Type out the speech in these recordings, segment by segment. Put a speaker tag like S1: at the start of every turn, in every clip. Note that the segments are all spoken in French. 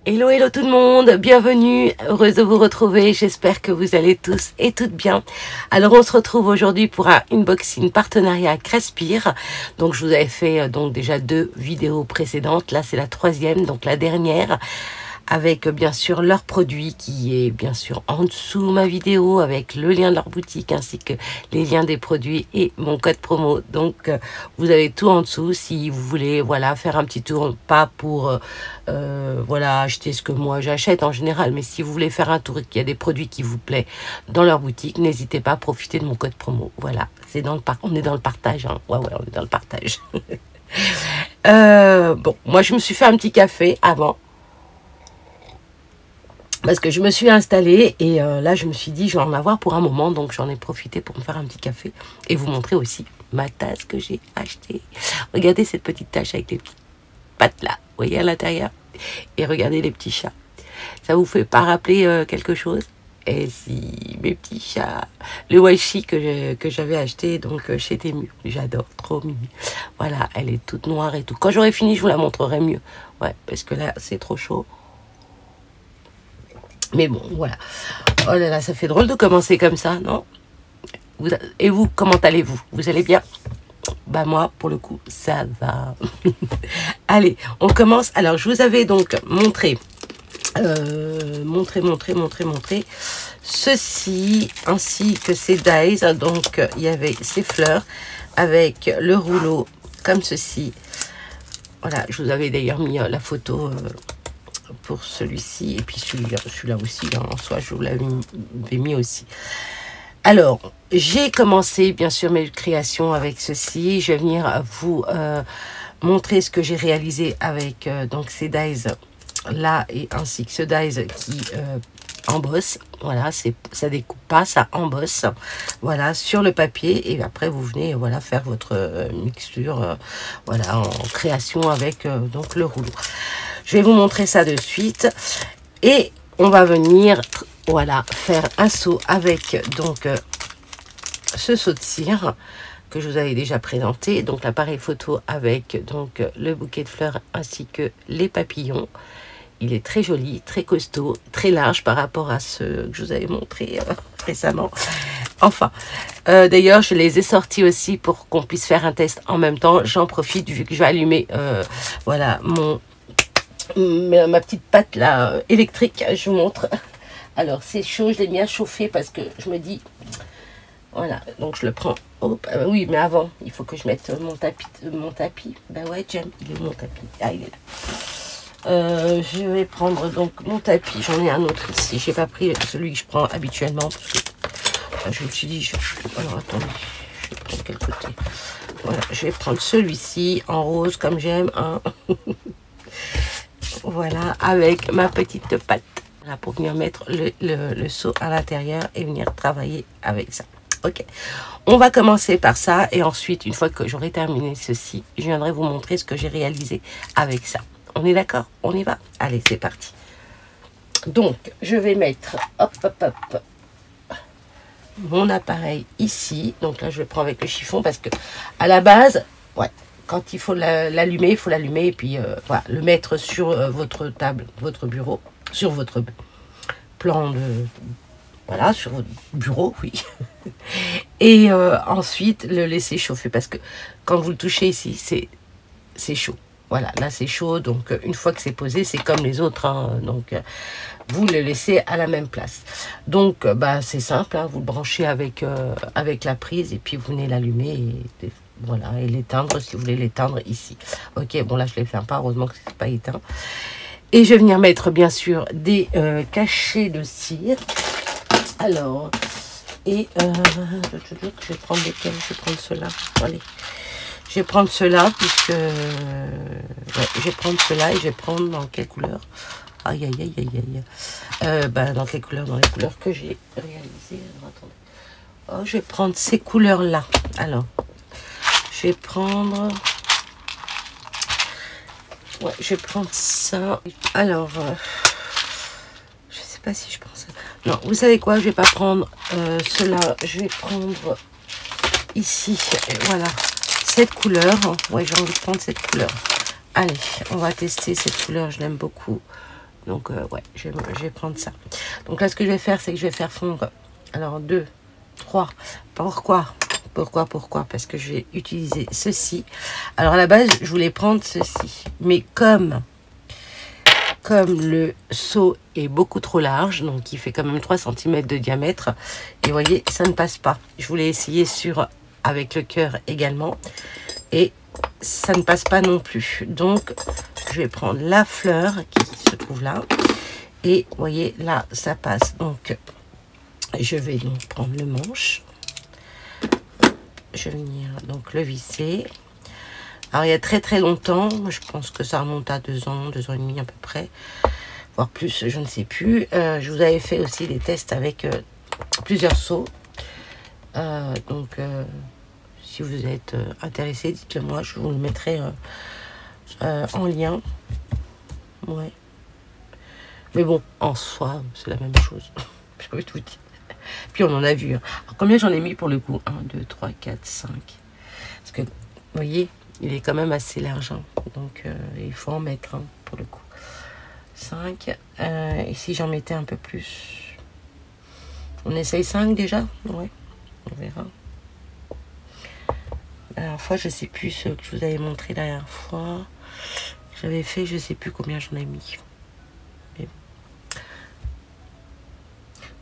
S1: Hello, hello tout le monde, bienvenue, heureuse de vous retrouver, j'espère que vous allez tous et toutes bien. Alors on se retrouve aujourd'hui pour un unboxing partenariat Crespire. Donc je vous avais fait donc déjà 2 vidéos précédentes, là c'est la 3e, donc la dernière, avec bien sûr leur produit qui est bien sûr en dessous ma vidéo, avec le lien de leur boutique ainsi que les liens des produits et mon code promo. Donc vous avez tout en dessous si vous voulez voilà faire un petit tour, pas pour voilà acheter ce que moi j'achète en général, mais si vous voulez faire un tour et qu'il y a des produits qui vous plaisent dans leur boutique, n'hésitez pas à profiter de mon code promo. Voilà, c'est dans le on est dans le partage, hein. Ouais, on est dans le partage. Bon, moi je me suis fait un petit café avant, parce que je me suis installée et là je me suis dit je vais en avoir pour un moment, donc j'en ai profité pour me faire un petit café et vous montrer aussi ma tasse que j'ai achetée. Regardez cette petite tache avec les petites pattes là, vous voyez à l'intérieur, et regardez les petits chats. Ça vous fait pas rappeler quelque chose? Et si, mes petits chats, le washi que j'avais acheté donc chez Temu, j'adore, trop mimi. Voilà, elle est toute noire et tout. Quand j'aurai fini je vous la montrerai mieux, ouais, parce que là c'est trop chaud. Mais bon, voilà. Oh là là, ça fait drôle de commencer comme ça, non? Et vous, comment allez-vous? Vous allez bien? Bah moi, pour le coup, ça va. Allez, on commence. Alors, je vous avais donc montré, ceci, ainsi que ces dies. Donc, il y avait ces fleurs avec le rouleau, comme ceci. Voilà, je vous avais d'ailleurs mis la photo pour celui-ci, et puis celui-là aussi, hein, en soi je vous l'avais mis aussi. Alors j'ai commencé bien sûr mes créations avec ceci. Je vais venir vous montrer ce que j'ai réalisé avec donc ces dies là, et ainsi que ce dies qui embosse. Voilà, ça découpe pas, ça embosse, voilà, sur le papier, et après vous venez voilà faire votre mixture voilà, en création avec donc le rouleau. Je vais vous montrer ça de suite et on va venir voilà faire un seau avec donc ce seau de cire que je vous avais déjà présenté, donc l'appareil photo avec donc le bouquet de fleurs ainsi que les papillons. Il est très joli, très costaud, très large par rapport à ce que je vous avais montré récemment. Enfin, d'ailleurs, je les ai sortis aussi pour qu'on puisse faire un test en même temps. J'en profite vu que je vais allumer voilà ma petite pâte là électrique. Je vous montre. Alors c'est chaud, je l'ai bien chauffé parce que je me dis voilà, donc je le prends. Hop, oui, mais avant il faut que je mette mon tapis. Ben ouais, Jem, il est où mon tapis? Ah, il est là. Je vais prendre donc mon tapis. J'en ai un autre ici. J'ai pas pris celui que je prends habituellement parce que je me suis dit alors attendez, je vais prendre quel côté? Voilà, je vais prendre celui-ci en rose comme j'aime, hein. Voilà, avec ma petite pâte là pour venir mettre le seau à l'intérieur et venir travailler avec ça. Ok, on va commencer par ça et ensuite une fois que j'aurai terminé ceci, je viendrai vous montrer ce que j'ai réalisé avec ça. On est d'accord? On y va? Allez, c'est parti. Donc, je vais mettre mon appareil ici. Donc là, je le prends avec le chiffon parce que à la base, ouais, quand il faut l'allumer, il faut l'allumer et puis voilà, le mettre sur votre table, votre bureau, sur votre plan de... Voilà, sur votre bureau, oui. Et ensuite, le laisser chauffer parce que quand vous le touchez ici, c'est chaud. Voilà, là c'est chaud, donc une fois que c'est posé, c'est comme les autres, hein, donc vous le laissez à la même place. Donc bah c'est simple, hein, vous le branchez avec la prise et puis vous venez l'allumer et voilà, et l'éteindre si vous voulez l'éteindre ici. Ok, bon là je ne l'éteins pas, heureusement que c'est pas éteint. Et je vais venir mettre bien sûr des cachets de cire. Alors, et je vais prendre lesquels? Je vais prendre ceux-là. Allez. Je vais prendre cela puisque ouais, je vais prendre cela et je vais prendre dans quelle couleur? Aïe aïe aïe aïe aïe. Dans quelle couleur? Dans les couleurs que j'ai réalisées. Alors, attendez. Oh, je vais prendre ces couleurs là. Alors, je vais prendre. Ouais, je vais prendre ça. Alors, je sais pas si je prends ça. Non, vous savez quoi? Je vais pas prendre cela. Je vais prendre ici. Voilà. Cette couleur, ouais, j'ai envie de prendre cette couleur. Allez, on va tester cette couleur, je l'aime beaucoup. Donc, ouais, je vais prendre ça. Donc là, ce que je vais faire, c'est que je vais faire fondre. Alors, 2, 3. Pourquoi? Parce que je vais utiliser ceci. Alors, à la base, je voulais prendre ceci. Mais comme le seau est beaucoup trop large, donc il fait quand même 3 cm de diamètre, et vous voyez, ça ne passe pas. Je voulais essayer avec le cœur également, et ça ne passe pas non plus. Donc, je vais prendre la fleur qui se trouve là, et vous voyez, là, ça passe. Donc, je vais donc prendre le manche. Je vais venir donc le visser. Alors, il y a très longtemps, je pense que ça remonte à 2 ans, 2 ans et demi à peu près, voire plus, je ne sais plus. Je vous avais fait aussi des tests avec plusieurs seaux. Donc, si vous êtes intéressé, dites-le moi, je vous le mettrai en lien. Ouais. Mais bon, en soi, c'est la même chose. Je vais tout dire. Puis on en a vu. Hein. Alors, combien j'en ai mis pour le coup? 1, 2, 3, 4, 5. Parce que, vous voyez, il est quand même assez large. Hein. Donc, il faut en mettre pour le coup. 5. Et si j'en mettais un peu plus? On essaye 5 déjà? Ouais, on verra. La dernière fois, je sais plus ce que je vous avais montré la dernière fois. J'avais fait, je sais plus combien j'en ai mis. Mais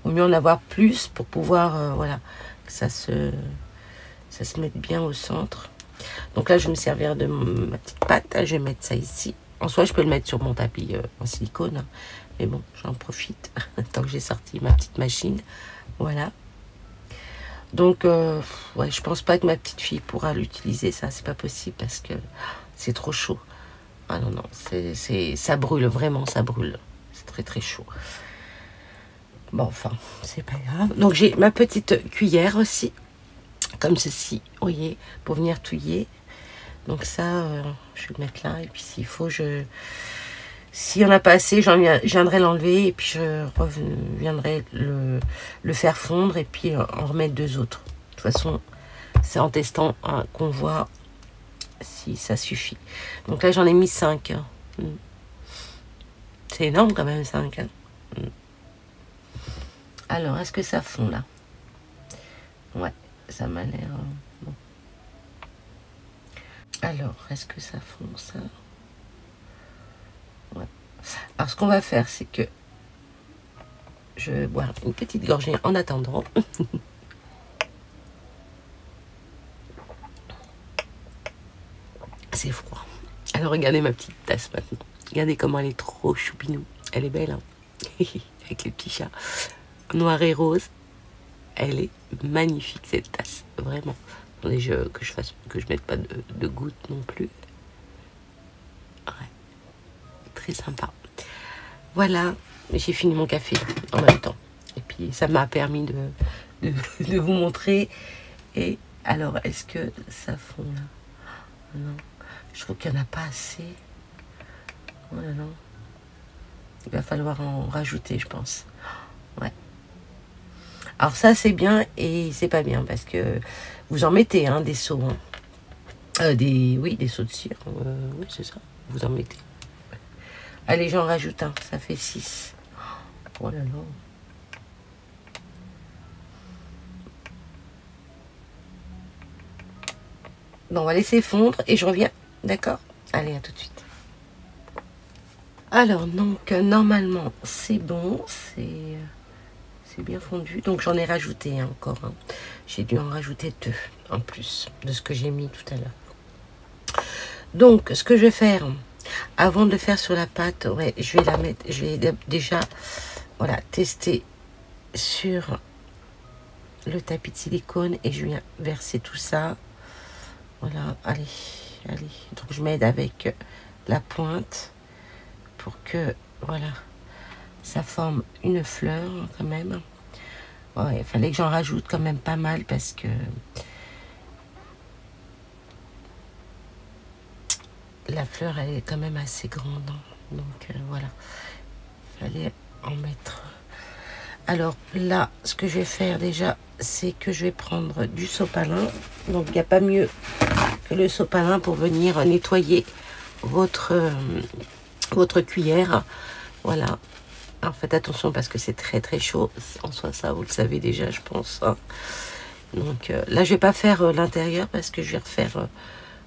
S1: vaut mieux en avoir plus pour pouvoir, voilà, que ça se mette bien au centre. Donc là, je vais me servir de ma petite pâte. Je vais mettre ça ici. En soi, je peux le mettre sur mon tapis en silicone. Hein. Mais bon, j'en profite tant que j'ai sorti ma petite machine. Voilà. Donc, ouais, je pense pas que ma petite fille pourra l'utiliser. Ça, c'est pas possible parce que c'est trop chaud. Ah non, non, ça brûle. Vraiment, ça brûle. C'est très chaud. Bon, enfin, c'est pas grave. Donc, j'ai ma petite cuillère aussi. Comme ceci, vous voyez, pour venir touiller. Donc ça, je vais le mettre là. Et puis s'il faut, s'il n'y en a pas assez, je viendrai l'enlever. Et puis je reviendrai le faire fondre. Et puis en remettre 2 autres. De toute façon, c'est en testant hein, qu'on voit si ça suffit. Donc là, j'en ai mis 5. Hein. C'est énorme quand même, 5. Hein. Alors, est-ce que ça fond là? Ouais, ça m'a l'air... bon. Alors, est-ce que ça fond ça? Ouais. Alors, ce qu'on va faire, c'est que je vais boire une petite gorgée en attendant. C'est froid. Alors, regardez ma petite tasse maintenant. Regardez comment elle est trop choupinou. Elle est belle, hein. Avec les petits chats. Noir et rose. Elle est magnifique, cette tasse. Vraiment. Attendez, que je mette pas de gouttes non plus. Ouais. Très sympa. Voilà, j'ai fini mon café en même temps. Et puis ça m'a permis de vous montrer. Et alors, est-ce que ça fond là? Non. Je trouve qu'il n'y en a pas assez. Voilà, non. Il va falloir en rajouter, je pense. Ouais. Alors ça, c'est bien et c'est pas bien parce que vous en mettez hein, des seaux. Hein. Oui, des seaux de cire. Oui, c'est ça. Vous en mettez. Allez, j'en rajoute un. Ça fait 6. Oh là là. Bon, on va laisser fondre et je reviens. D'accord? Allez, à tout de suite. Alors, donc, normalement, c'est bon. C'est bien fondu. Donc, j'en ai rajouté hein, encore. Hein. J'ai dû en rajouter 2 en plus de ce que j'ai mis tout à l'heure. Donc, ce que je vais faire, avant de le faire sur la pâte, ouais, je vais la mettre, je vais déjà, voilà, tester sur le tapis de silicone et je viens verser tout ça. Voilà, allez. Donc, je m'aide avec la pointe pour que, voilà, ça forme une fleur quand même. Ouais, il fallait que j'en rajoute quand même pas mal parce que la fleur elle est quand même assez grande. Hein. Donc voilà, il fallait en mettre. Alors là, ce que je vais faire déjà, c'est que je vais prendre du sopalin. Donc il n'y a pas mieux que le sopalin pour venir nettoyer votre cuillère. Voilà. Alors faites attention parce que c'est très très chaud. En soi, ça, vous le savez déjà, je pense. Hein. Donc là, je vais pas faire l'intérieur parce que je vais refaire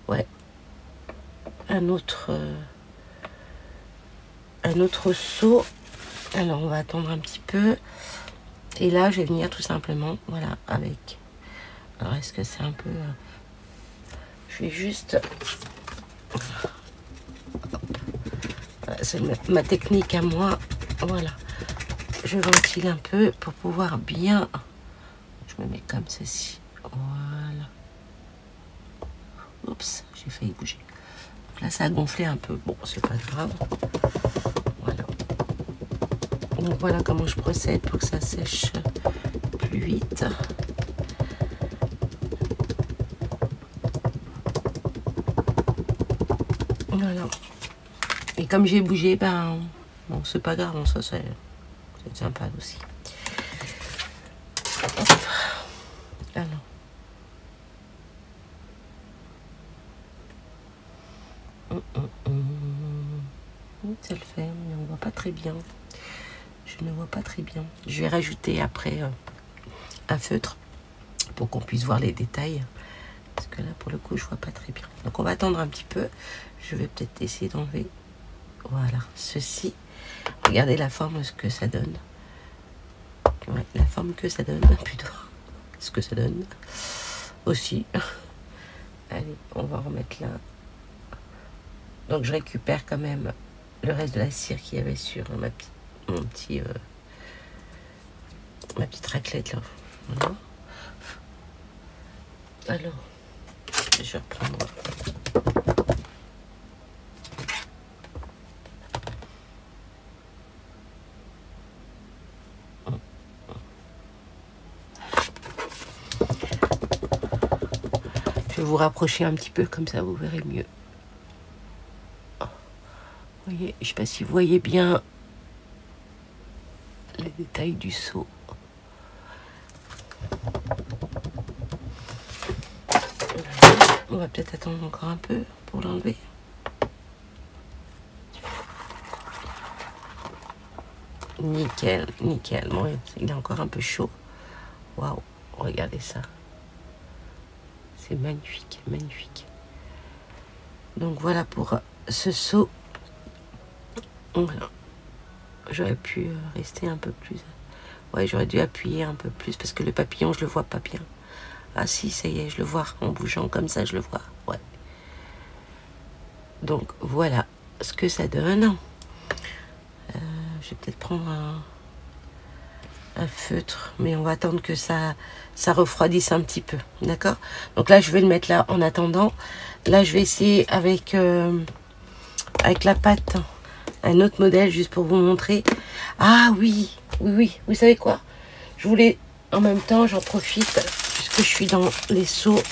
S1: ouais, un autre seau. Alors, on va attendre un petit peu. Et là, je vais venir tout simplement, voilà, avec... Alors, est-ce que c'est un peu... je vais juste... C'est ma technique à moi. Voilà. Je ventile un peu pour pouvoir bien... Je me mets comme ceci. Voilà. Oups, j'ai failli bouger. Donc là, ça a gonflé un peu. Bon, c'est pas grave. Voilà. Donc voilà comment je procède pour que ça sèche plus vite. Voilà. Et comme j'ai bougé, ben bon, c'est pas grave, ça c'est sympa aussi. Alors. Ça le fait, mais on voit pas très bien. Je ne vois pas très bien. Je vais rajouter après un feutre pour qu'on puisse voir les détails. Parce que là, pour le coup, je vois pas très bien. Donc, on va attendre un petit peu. Je vais peut-être essayer d'enlever, voilà, ceci. Regardez la forme, ce que ça donne. Ouais, la forme que ça donne, plutôt. Ce que ça donne. Aussi. Allez, on va remettre là. Donc, je récupère quand même le reste de la cire qu'il y avait sur ma petite raclette là. Voilà. Alors, je vais reprendre. Je vais vous rapprocher un petit peu, comme ça vous verrez mieux. Vous voyez, je ne sais pas si vous voyez bien les détails du seau. On va peut-être attendre encore un peu pour l'enlever. Nickel, nickel. Bon, il est encore un peu chaud. Waouh, regardez ça. C'est magnifique, magnifique. Donc voilà pour ce seau. Voilà. J'aurais pu rester un peu plus. Ouais, j'aurais dû appuyer un peu plus parce que le papillon, je le vois pas bien. Ah si, ça y est, je le vois. En bougeant comme ça, je le vois. Ouais. Donc voilà ce que ça donne. Je vais peut-être prendre un feutre, mais on va attendre que ça refroidisse un petit peu. D'accord? Donc là, je vais le mettre là en attendant. Là, je vais essayer avec la pâte un autre modèle juste pour vous montrer. Ah oui, oui, oui. Vous savez quoi? Je voulais, en même temps, j'en profite, puisque je suis dans les seaux,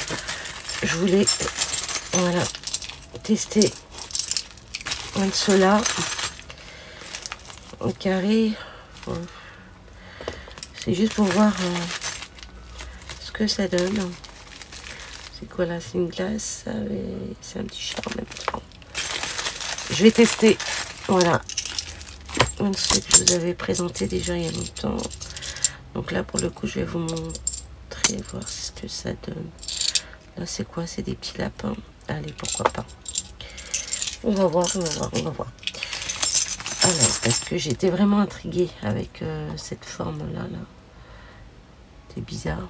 S1: je voulais, voilà, tester un de ceux-là, en carré. C'est juste pour voir ce que ça donne. C'est quoi là? C'est une glace, c'est un petit chat en même temps. Je vais tester, voilà, ce que je vous avais présenté déjà il y a longtemps. Donc là, pour le coup, je vais vous montrer, voir ce que ça donne. Là, c'est quoi? C'est des petits lapins. Allez, pourquoi pas. On va voir, on va voir, on va voir. Alors, parce que j'étais vraiment intriguée avec cette forme-là. Là. C'est bizarre.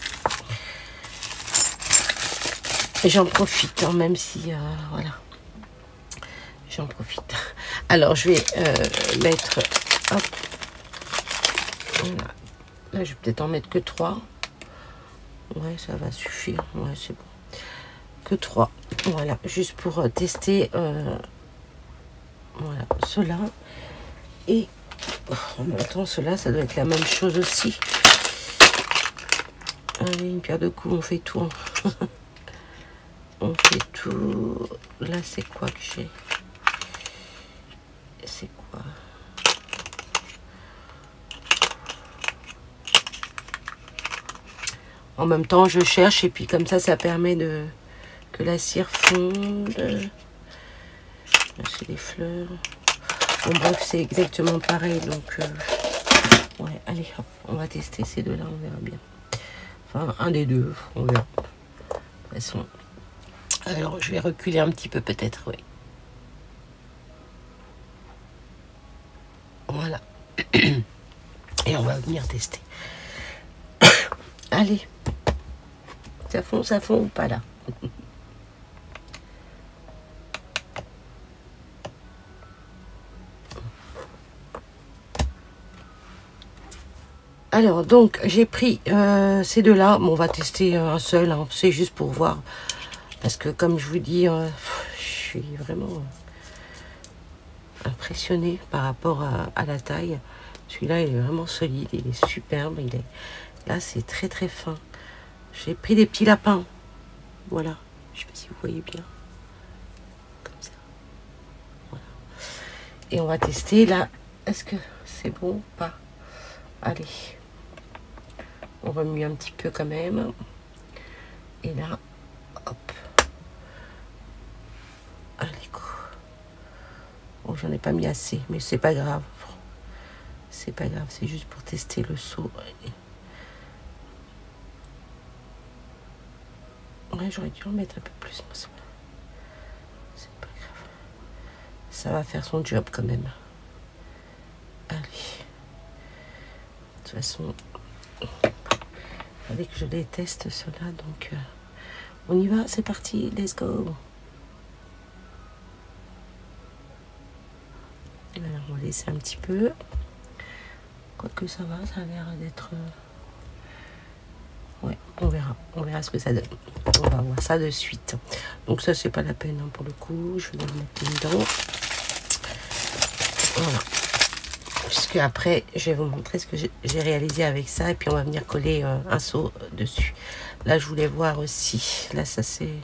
S1: Et j'en profite, hein, même si, voilà. J'en profite. Alors, je vais mettre... Hop. Voilà. Là, je vais peut-être en mettre que 3. Ouais, ça va suffire. Ouais, c'est bon. Que 3. Voilà, juste pour tester voilà, cela. Et en même temps, cela, ça doit être la même chose aussi. Allez, une pierre de coups, on fait tout. On fait tout. Là, c'est quoi que j'ai? C'est quoi? En même temps, je cherche et puis comme ça permet que la cire fonde. Là, c'est des fleurs. Bon, bref, c'est exactement pareil. Donc, ouais, allez, hop, on va tester ces deux-là, on verra bien. Enfin, un des deux, on verra. De toute façon. Alors, je vais reculer un petit peu peut-être, oui. Voilà. Et on va venir tester. Allez. Ça fond ou pas là? Alors, donc, j'ai pris ces deux-là. Bon, on va tester un seul, hein. C'est juste pour voir. Parce que, comme je vous dis, je suis vraiment impressionnée par rapport à la taille. Celui-là, il est vraiment solide. Il est superbe. Là, c'est très, très fin. J'ai pris des petits lapins. Voilà. Je sais pas si vous voyez bien. Comme ça. Voilà. Et on va tester, là. Est-ce que c'est bon ou pas? Allez. On remue un petit peu quand même. Et là, hop. Allez, go. Bon, j'en ai pas mis assez, mais c'est pas grave. C'est pas grave, c'est juste pour tester le seau. Ouais, j'aurais dû en mettre un peu plus. C'est pas grave. Ça va faire son job quand même. Allez. De toute façon... Avec que je les teste ceux-là, donc on y va, c'est parti, let's go. Alors on va laisser un petit peu, quoique ça va, ça a l'air d'être ouais, on verra ce que ça donne. On va voir ça de suite. Donc ça c'est pas la peine, hein, pour le coup, je vais le mettre dedans. Voilà. Puisque après, je vais vous montrer ce que j'ai réalisé avec ça. Et puis, on va venir coller un seau dessus. Là, je voulais voir aussi. Là, ça c'est...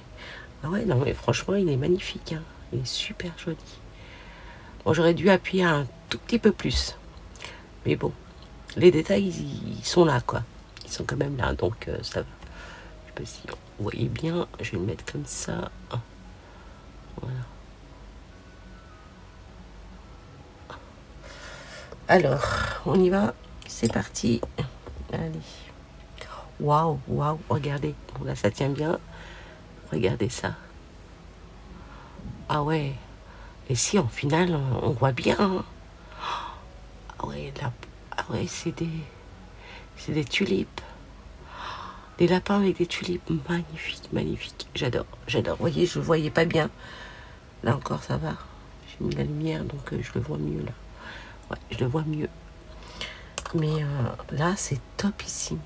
S1: Ah ouais, non, mais franchement, il est magnifique. Hein. Il est super joli. Bon, j'aurais dû appuyer un tout petit peu plus. Mais bon, les détails, ils sont là, quoi. Ils sont quand même là. Donc, ça va. Je sais pas si vous voyez bien. Je vais le mettre comme ça. Voilà. Alors, on y va, c'est parti. Allez. Waouh, waouh, regardez. Bon, là, ça tient bien. Regardez ça. Ah ouais. Et si, en final, on voit bien. Hein. Ah ouais, là, ah ouais, c'est des tulipes. Des lapins avec des tulipes. Magnifique, magnifique. J'adore, j'adore. Vous voyez, je ne voyais pas bien. Là encore, ça va. J'ai mis la lumière, donc je le vois mieux, là. Ouais, je le vois mieux. Mais là, c'est topissime.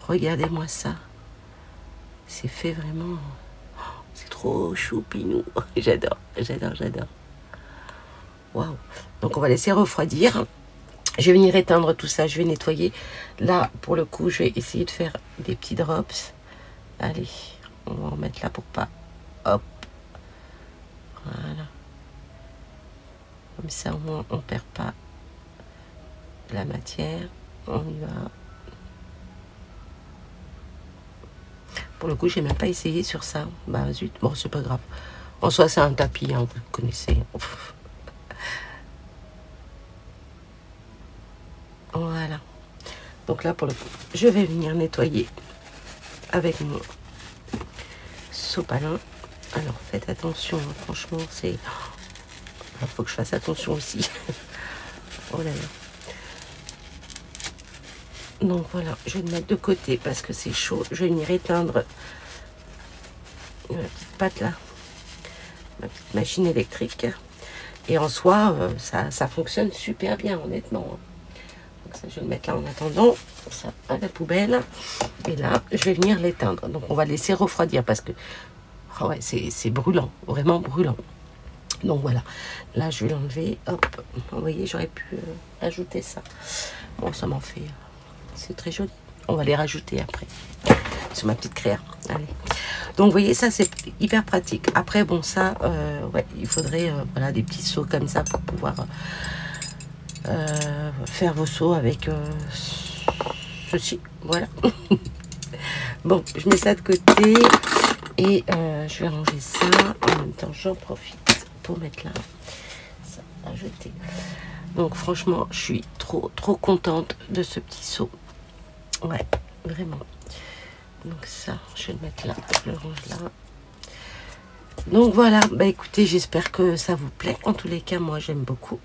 S1: Regardez-moi ça. C'est fait vraiment... C'est trop choupinou. J'adore, j'adore, j'adore. Waouh. Donc, on va laisser refroidir. Je vais venir éteindre tout ça. Je vais nettoyer. Là, pour le coup, je vais essayer de faire des petits drops. Allez, on va en mettre là pour pas... Hop. Voilà. Comme ça, au moins, on ne perd pas la matière. On y va. Pour le coup, j'ai même pas essayé sur ça. Bah zut, bon, c'est pas grave. En soi, c'est un tapis, hein, vous le connaissez. Voilà. Donc là, pour le coup, je vais venir nettoyer avec mon sopalin. Alors, faites attention, hein, franchement, c'est... Il faut que je fasse attention aussi. Oh là là. Donc voilà, je vais le mettre de côté parce que c'est chaud. Je vais venir éteindre ma petite pâte là, ma petite machine électrique. Et en soi, ça fonctionne super bien, honnêtement. Donc ça, je vais le mettre là en attendant, ça à la poubelle. Et là, je vais venir l'éteindre. Donc on va laisser refroidir parce que oh ouais, c'est brûlant, vraiment brûlant. Donc voilà, là je vais l'enlever. Hop, vous voyez, j'aurais pu ajouter ça. Bon, ça m'en fait... C'est très joli. On va les rajouter après sur ma petite créa. Allez. Donc, vous voyez, ça, c'est hyper pratique. Après, bon, ça, ouais, il faudrait voilà, des petits seaux comme ça pour pouvoir faire vos seaux avec ceci. Voilà. Bon, je mets ça de côté et je vais ranger ça. En même temps, j'en profite pour mettre là. Ça, à jeter. Donc franchement, je suis trop contente de ce petit seau. Ouais, vraiment. Donc ça, je vais le mettre là, je le range là. Donc voilà, bah écoutez, j'espère que ça vous plaît. En tous les cas, moi j'aime beaucoup.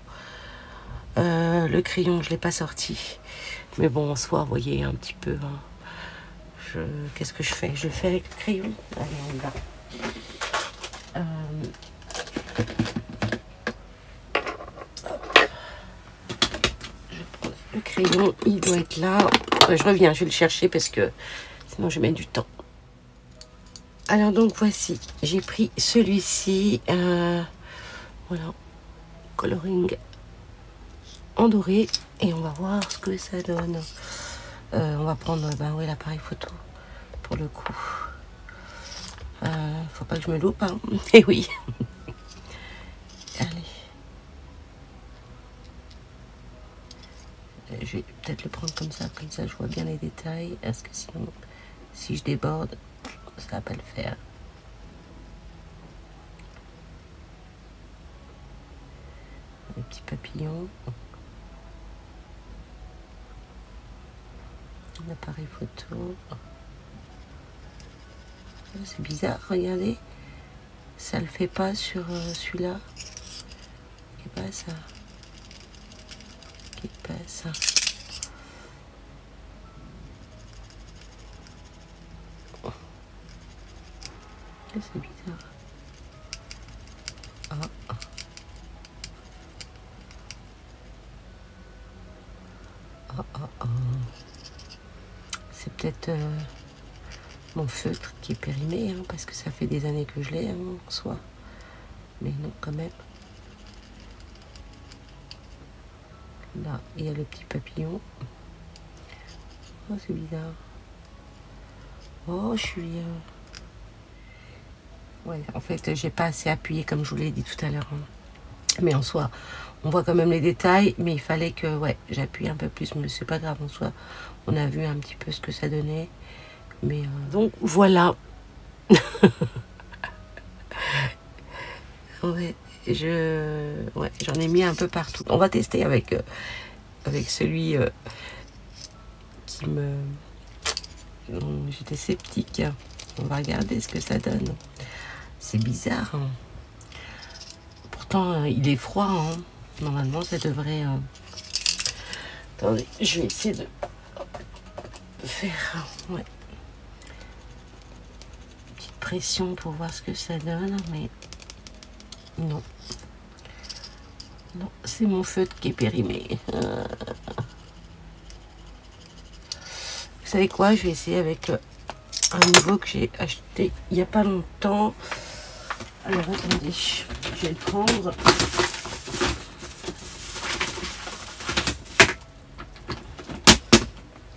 S1: Le crayon, je ne l'ai pas sorti. Mais bon, en soi, vous voyez un petit peu. Hein, qu'est-ce que je fais? Je le fais avec le crayon. Allez, on y va. Je prends le crayon, il doit être là. Je reviens, je vais le chercher parce que sinon je mets du temps. Alors donc voici, j'ai pris celui-ci. Voilà, coloring en doré. Et on va voir ce que ça donne. On va prendre ouais, l'appareil photo pour le coup. Faut pas que je me loupe. Hein. Et oui. Allez. Je vais peut-être le prendre comme ça je vois bien les détails. Parce que sinon, si je déborde, ça va pas le faire. Les petits papillons. Un appareil photo. C'est bizarre, regardez. Ça le fait pas sur celui-là. Qui passe ça. Qui passe ça. C'est bizarre. C'est peut-être mon feutre qui est périmé, hein, parce que ça fait des années que je l'ai, hein, en soi. Mais non, quand même. Là, il y a le petit papillon. Oh, c'est bizarre. Oh, je suis... Ouais, en fait, j'ai pas assez appuyé, comme je vous l'ai dit tout à l'heure. Hein. Mais en soi, on voit quand même les détails, mais il fallait que, ouais, j'appuie un peu plus. Mais c'est pas grave, en soi. On a vu un petit peu ce que ça donnait. Mais donc, voilà. Ouais, j'en ai mis un peu partout. On va tester avec celui qui me... J'étais sceptique. On va regarder ce que ça donne. C'est bizarre. Hein. Pourtant, il est froid. Hein. Normalement, ça devrait... Attendez, je vais essayer de faire... Ouais. Petite pression pour voir ce que ça donne, mais... Non. Non, c'est mon feutre qui est périmé. Vous savez quoi? Je vais essayer avec un nouveau que j'ai acheté il n'y a pas longtemps. Alors, attendez, je vais le prendre.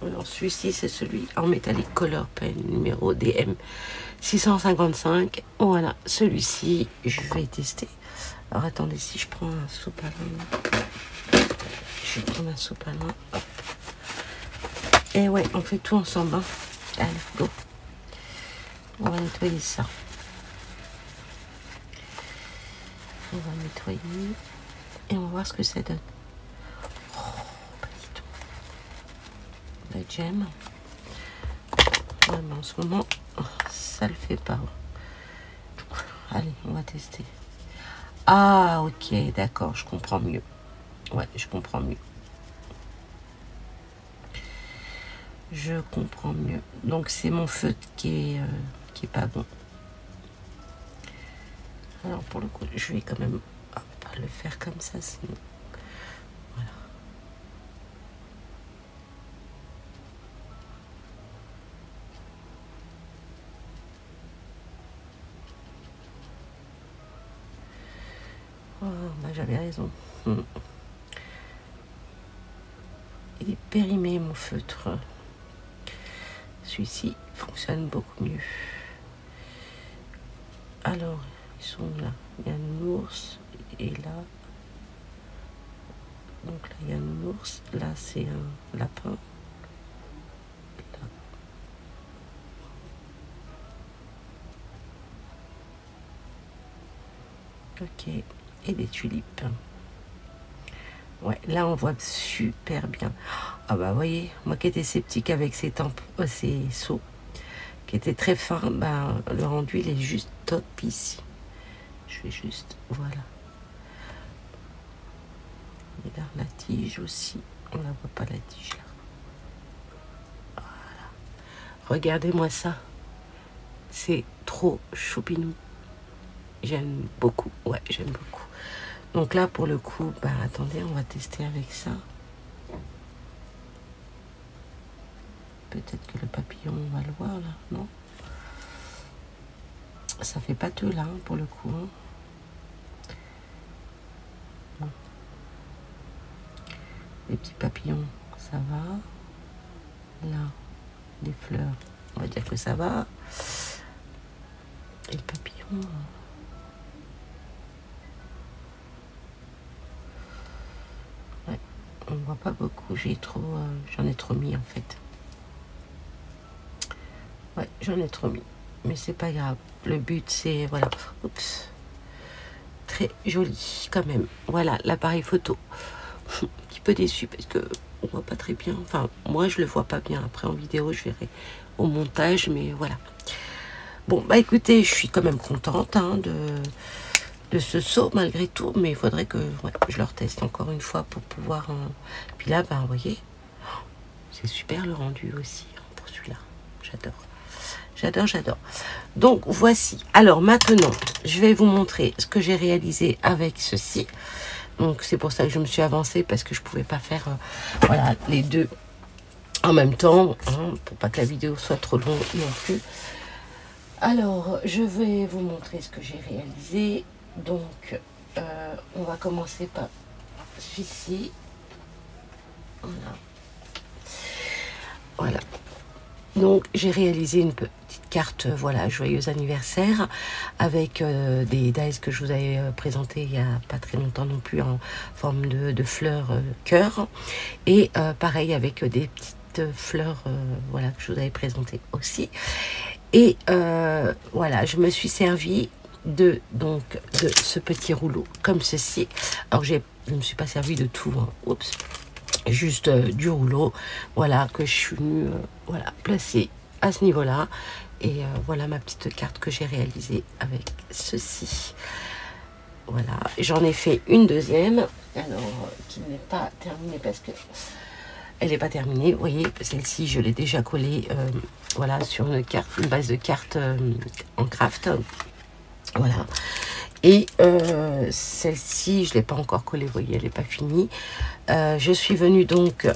S1: Alors, celui-ci, c'est celui en métallique Color Pen numéro DM 655. Voilà, celui-ci, je vais tester. Alors, attendez, si je prends un sopalin. Je vais prendre un sopalin. Et ouais, on fait tout ensemble. Hein. Allez, go. On va nettoyer ça. On va nettoyer. Et on va voir ce que ça donne. Oh, pas du tout. La gemme. Ouais, mais en ce moment, ça le fait pas. Allez, on va tester. Ah, ok, d'accord, je comprends mieux. Ouais, je comprends mieux. Je comprends mieux. Donc, c'est mon feutre qui est pas bon. Alors, pour le coup, je vais quand même pas le faire comme ça, sinon... Voilà. Oh, bah, j'avais raison. Il est périmé, mon feutre. Celui-ci fonctionne beaucoup mieux. Alors, ils sont là. Il y a un ours et là. Donc là, il y a un ours. Là, c'est un lapin. Là. Ok. Et des tulipes. Ouais, là on voit super bien. Ah bah, vous voyez, moi qui étais sceptique avec ces ces seaux, qui étaient très fins, ben, le rendu il est juste top ici. Je vais juste, voilà. Et là, la tige aussi, on la voit pas la tige là. Voilà. Regardez-moi ça. C'est trop choupinou. J'aime beaucoup, ouais, j'aime beaucoup. Donc là, pour le coup, bah attendez, on va tester avec ça. Peut-être que le papillon, on va le voir là, non? Ça fait pâteux là, hein, pour le coup. Hein. Bon. Les petits papillons, ça va. Là, les fleurs, on va dire que ça va. Et le papillon... Ouais, on voit pas beaucoup, j'en ai trop mis en fait. Ouais, j'en ai trop mis. Mais c'est pas grave. Le but, c'est... Voilà. Oups. Très joli, quand même. Voilà, l'appareil photo. Un petit peu déçu parce que on voit pas très bien. Enfin, moi, je le vois pas bien. Après, en vidéo, je verrai au montage. Mais voilà. Bon, bah écoutez, je suis quand même contente hein, de ce saut, malgré tout. Mais il faudrait que ouais, je le reteste encore une fois pour pouvoir... Puis là, bah, vous voyez, c'est super le rendu aussi hein, pour celui-là. J'adore. J'adore, j'adore. Donc, voici. Alors, maintenant, je vais vous montrer ce que j'ai réalisé avec ceci. Donc, c'est pour ça que je me suis avancée, parce que je ne pouvais pas faire voilà, les deux en même temps, hein, pour pas que la vidéo soit trop longue non plus. Alors, je vais vous montrer ce que j'ai réalisé. Donc, on va commencer par celui-ci. Voilà. Voilà. Donc, j'ai réalisé une petite carte, voilà, joyeux anniversaire, avec des dies que je vous avais présenté il n'y a pas très longtemps non plus, en forme de fleurs cœur. Et pareil, avec des petites fleurs, voilà, que je vous avais présenté aussi. Et voilà, je me suis servi de ce petit rouleau, comme ceci. Alors, je ne me suis pas servi de tout, hein. Oups. Juste du rouleau, voilà, que je suis venue voilà, placer à ce niveau là et voilà ma petite carte que j'ai réalisée avec ceci. Voilà, j'en ai fait une deuxième, alors qui n'est pas terminée parce que elle n'est pas terminée. Vous voyez, celle-ci je l'ai déjà collée voilà, sur une carte, une base de cartes en craft, voilà. Et celle-ci, je ne l'ai pas encore collée, vous voyez, elle n'est pas finie. Je suis venue donc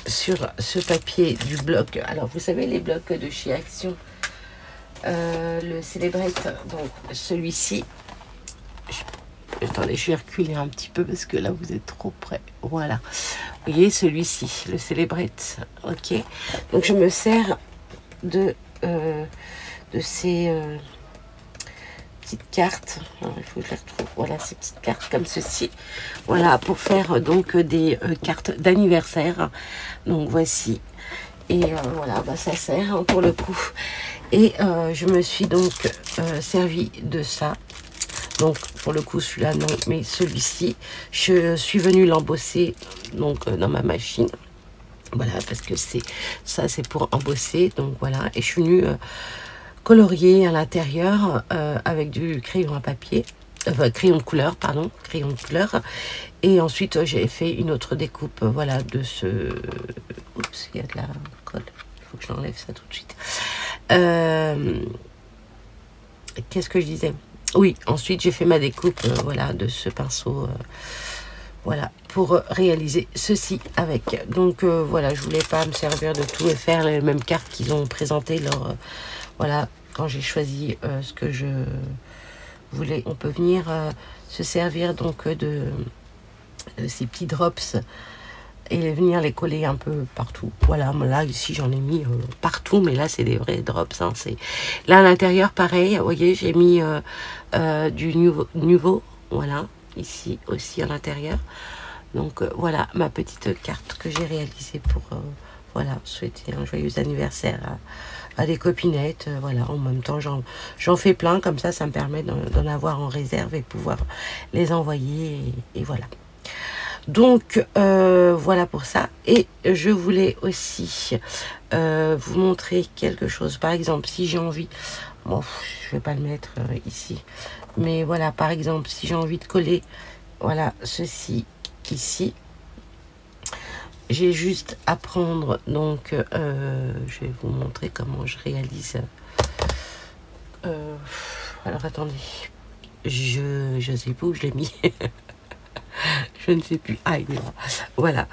S1: sur ce papier du bloc. Alors, vous savez, les blocs de chez Action, le Celebrate, donc celui-ci. Attendez, je vais reculer un petit peu parce que là, vous êtes trop près. Voilà. Vous voyez, celui-ci, le Celebrate. Ok. Donc, je me sers de ces... petites cartes, il faut que je les retrouve, voilà ces petites cartes comme ceci, voilà pour faire donc des cartes d'anniversaire. Donc voici, et voilà, bah, ça sert hein, pour le coup. Et je me suis donc servi de ça. Donc pour le coup celui-là non, mais celui-ci je suis venue l'embosser donc dans ma machine, voilà, parce que c'est ça, c'est pour embosser. Donc voilà, et je suis venue colorié à l'intérieur avec du crayon à papier, crayon de couleur, pardon, crayon de couleur. Et ensuite, j'ai fait une autre découpe, voilà, de ce... Oups, il y a de la colle. Il faut que je l'enlève ça tout de suite. Qu'est-ce que je disais? Oui, ensuite, j'ai fait ma découpe, voilà, de ce pinceau, voilà, pour réaliser ceci avec. Donc, voilà, je voulais pas me servir de tout et faire les mêmes cartes qu'ils ont présentées leur... voilà, quand j'ai choisi ce que je voulais, on peut venir se servir donc de ces petits drops et venir les coller un peu partout. Voilà, là ici j'en ai mis partout, mais là c'est des vrais drops. Hein, là à l'intérieur pareil, vous voyez, j'ai mis du nouveau, voilà, ici aussi à l'intérieur. Donc voilà ma petite carte que j'ai réalisée pour voilà, souhaiter un joyeux anniversaire à des copinettes. Voilà, en même temps j'en fais plein, comme ça me permet d'en avoir en réserve et pouvoir les envoyer et voilà. Donc voilà pour ça. Et je voulais aussi vous montrer quelque chose. Par exemple, si j'ai envie, bon, je vais pas le mettre ici, mais voilà, par exemple, si j'ai envie de coller, voilà, ceci ici, j'ai juste à prendre, donc je vais vous montrer comment je réalise. Alors attendez, je sais pas où je l'ai mis. Je ne sais plus. Ah, il est là. Voilà.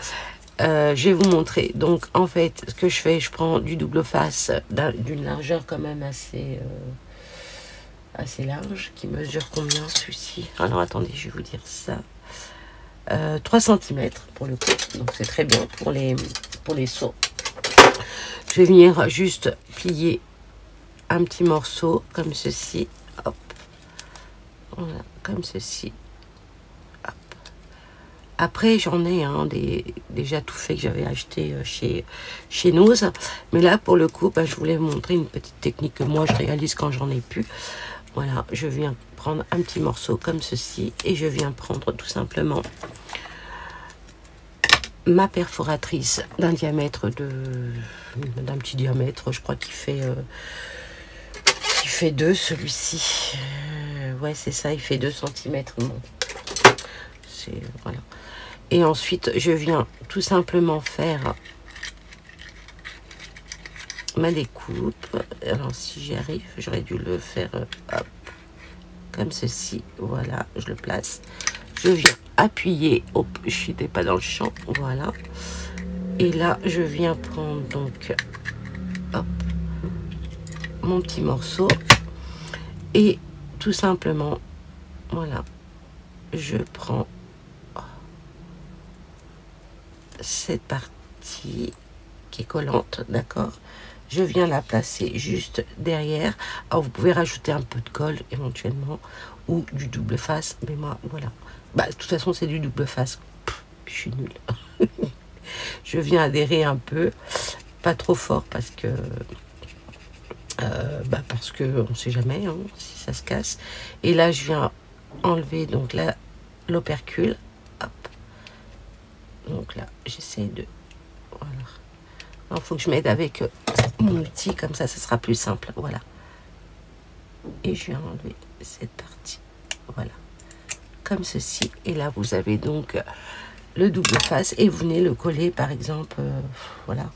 S1: Je vais vous montrer. Donc, en fait, ce que je fais, je prends du double face d'une largeur quand même assez large. Qui mesure combien celui-ci? Alors, attendez, je vais vous dire ça. 3 cm pour le coup. Donc, c'est très bien pour les seaux. Je vais venir juste plier un petit morceau comme ceci. Hop. Voilà, comme ceci. Après, j'en ai déjà tout fait que j'avais acheté chez Nose. Mais là, pour le coup, je voulais vous montrer une petite technique que moi, je réalise quand j'en ai plus. Voilà, je viens prendre un petit morceau comme ceci. Et je viens prendre tout simplement ma perforatrice d'un petit diamètre. Je crois qu'il fait 2, celui-ci. Ouais, c'est ça, il fait 2 cm. Bon. Voilà. Et ensuite, je viens tout simplement faire ma découpe. Alors, si j'y arrive, j'aurais dû le faire hop, comme ceci. Voilà, je le place. Je viens appuyer. Hop, je n'étais pas dans le champ. Voilà. Et là, je viens prendre donc hop, mon petit morceau. Et tout simplement, voilà, je prends cette partie qui est collante, d'accord, je viens la placer juste derrière. Alors vous pouvez rajouter un peu de colle éventuellement ou du double face, mais moi voilà, de toute façon c'est du double face. Je suis nulle. Je viens adhérer un peu, pas trop fort parce que on sait jamais si ça se casse. Et là je viens enlever donc là l'opercule. Donc là, j'essaie de... Voilà. Il faut que je m'aide avec mon outil, comme ça, ça sera plus simple. Voilà. Et je vais enlever cette partie. Voilà. Comme ceci. Et là, vous avez donc le double face. Et vous venez le coller, par exemple, voilà.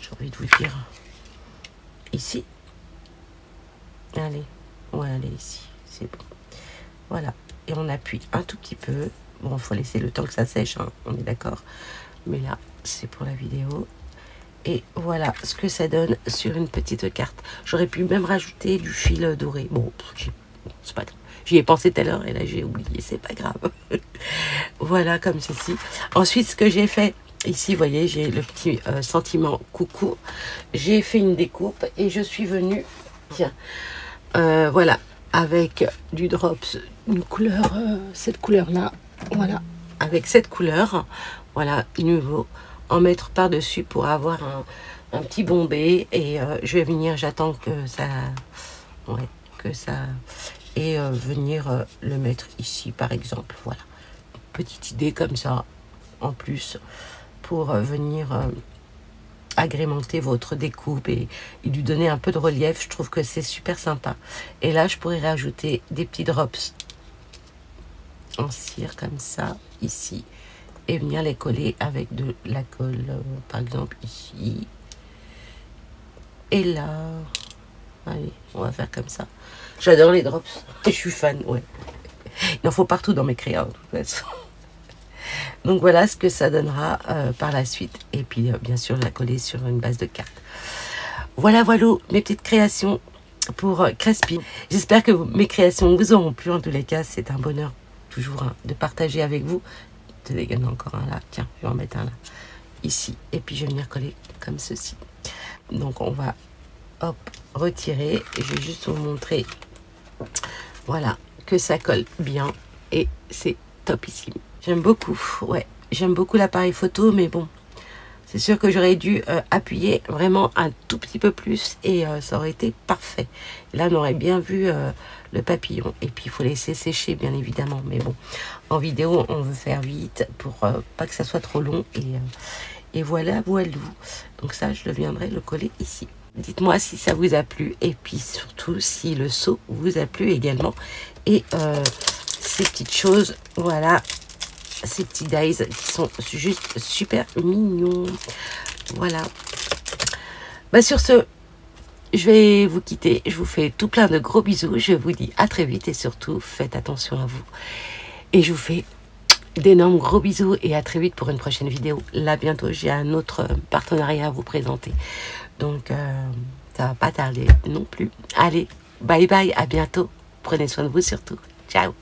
S1: J'ai envie de vous dire ici. Allez. Ouais, allez, ici. C'est bon. Voilà. Et on appuie un tout petit peu. Bon, il faut laisser le temps que ça sèche, on est d'accord. Mais là, c'est pour la vidéo. Et voilà ce que ça donne sur une petite carte. J'aurais pu même rajouter du fil doré. Bon, c'est pas grave. J'y ai pensé tout à l'heure et là, j'ai oublié. C'est pas grave. Voilà, comme ceci. Ensuite, ce que j'ai fait, ici, vous voyez, j'ai le petit sentiment coucou. J'ai fait une découpe et je suis venue, tiens, voilà, avec du drops, une couleur, cette couleur-là. Voilà, avec cette couleur, voilà, nouveau, en mettre par-dessus pour avoir un petit bombé. Et je vais venir, j'attends que ça, et venir le mettre ici, par exemple. Voilà, petite idée comme ça, en plus, pour venir agrémenter votre découpe et lui donner un peu de relief. Je trouve que c'est super sympa. Et là, je pourrais rajouter des petits drops en cire comme ça ici et venir les coller avec de la colle par exemple ici et là. Allez, on va faire comme ça. J'adore les drops, je suis fan. Ouais, il en faut partout dans mes crayons de toute façon. Donc voilà ce que ça donnera par la suite. Et puis bien sûr la coller sur une base de carte. Voilà mes petites créations pour Crespy. J'espère que mes créations vous auront plu. En tous les cas, c'est un bonheur toujours de partager avec vous. Il y en a encore un là. Tiens, je vais en mettre un là. Ici. Et puis je vais venir coller comme ceci. Donc on va hop retirer. Et je vais juste vous montrer. Voilà. Que ça colle bien. Et c'est topissime. J'aime beaucoup. Ouais. J'aime beaucoup l'appareil photo. Mais bon. C'est sûr que j'aurais dû appuyer vraiment un tout petit peu plus et ça aurait été parfait. Et là, on aurait bien vu le papillon. Et puis, il faut laisser sécher, bien évidemment. Mais bon, en vidéo, on veut faire vite pour pas que ça soit trop long. Et voilà, voilou. Donc ça, je viendrai le coller ici. Dites-moi si ça vous a plu et puis surtout si le seau vous a plu également. Et ces petites choses, voilà, ces petits dies qui sont juste super mignons. Voilà. Bah sur ce, je vais vous quitter. Je vous fais tout plein de gros bisous. Je vous dis à très vite et surtout, faites attention à vous. Et je vous fais d'énormes gros bisous et à très vite pour une prochaine vidéo. Là, bientôt, j'ai un autre partenariat à vous présenter. Donc, ça va pas tarder non plus. Allez, bye bye, à bientôt. Prenez soin de vous surtout. Ciao.